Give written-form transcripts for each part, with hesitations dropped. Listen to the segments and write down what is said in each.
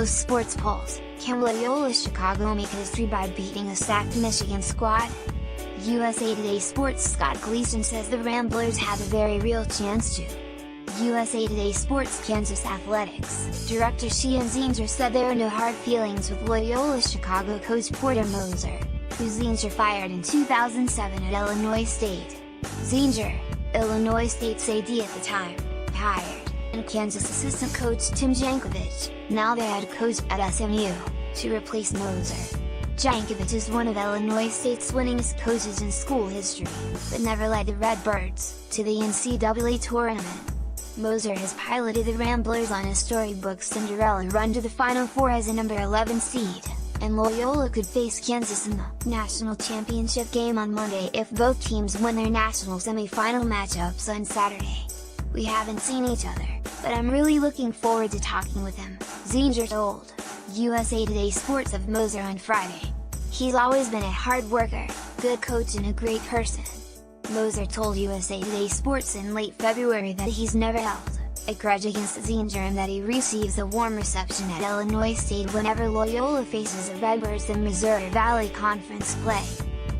close sports polls. Can Loyola Chicago make history by beating a stacked Michigan squad? USA Today Sports' Scott Gleason says the Ramblers have a very real chance to. USA Today Sports' Kansas Athletics director Shian Zinger said there are no hard feelings with Loyola Chicago coach Porter Moser, who Zinger fired in 2007 at Illinois State. Zinger, Illinois State's AD at the time, hired, and Kansas assistant coach Tim Jankovich, now the head coach at SMU, to replace Moser. Jankovich is one of Illinois State's winningest coaches in school history, but never led the Redbirds to the NCAA tournament. Moser has piloted the Ramblers on a storybook Cinderella run to the Final Four as a number 11 seed, and Loyola could face Kansas in the national championship game on Monday if both teams win their national semi-final matchups on Saturday. We haven't seen each other, but I'm really looking forward to talking with him, Zinger told USA Today Sports of Moser on Friday. He's always been a hard worker, good coach and a great person. Moser told USA Today Sports in late February that he's never held a grudge against Zinger and that he receives a warm reception at Illinois State whenever Loyola faces the Redbirds in Missouri Valley Conference play.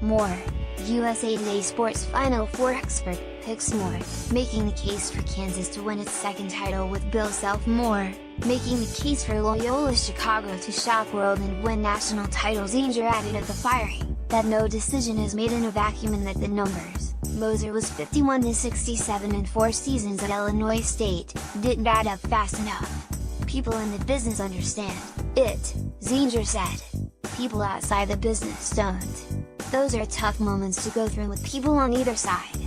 More, USA Today Sports Final Four expert, picks more, making the case for Kansas to win its second title with Bill Self more, making the case for Loyola Chicago to shock world and win national titles. Zinger added at the firing, that no decision is made in a vacuum and that the numbers, Moser was 51-67 in 4 seasons at Illinois State, didn't add up fast enough. People in the business understand it, Zinger said. People outside the business don't. Those are tough moments to go through with people on either side.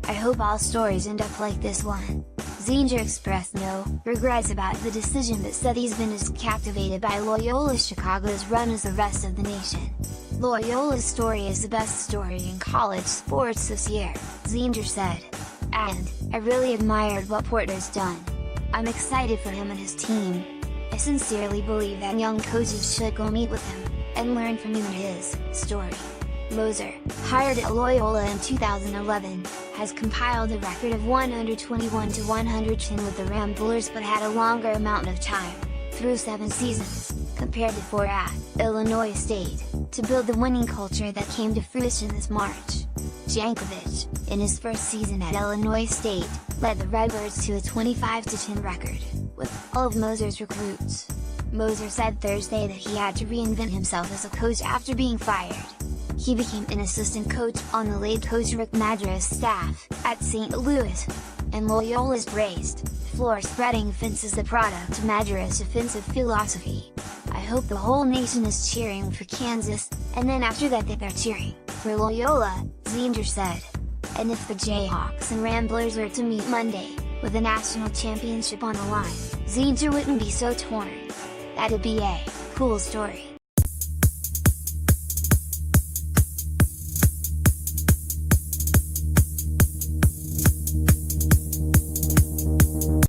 I hope all stories end up like this one. Zinger expressed no regrets about the decision but said he's been as captivated by Loyola Chicago's run as the rest of the nation. Loyola's story is the best story in college sports this year, Zinger said. And, I really admired what Porter's done. I'm excited for him and his team. I sincerely believe that young coaches should go meet with him, and learn from him and his story. Moser, hired at Loyola in 2011, has compiled a record of 121-110 with the Ramblers but had a longer amount of time, through 7 seasons, compared to 4 at Illinois State, to build the winning culture that came to fruition this March. Jankovich, in his first season at Illinois State, led the Redbirds to a 25-10 record, with all of Moser's recruits. Moser said Thursday that he had to reinvent himself as a coach after being fired. He became an assistant coach on the late coach Rick Madra's staff at St. Louis, and Loyola's raised, floor-spreading offense is the product of Madra's offensive philosophy. I hope the whole nation is cheering for Kansas, and then after that they're cheering for Loyola, Zinger said. And if the Jayhawks and Ramblers were to meet Monday, with a national championship on the line, Zinger wouldn't be so torn. That'd be a cool story.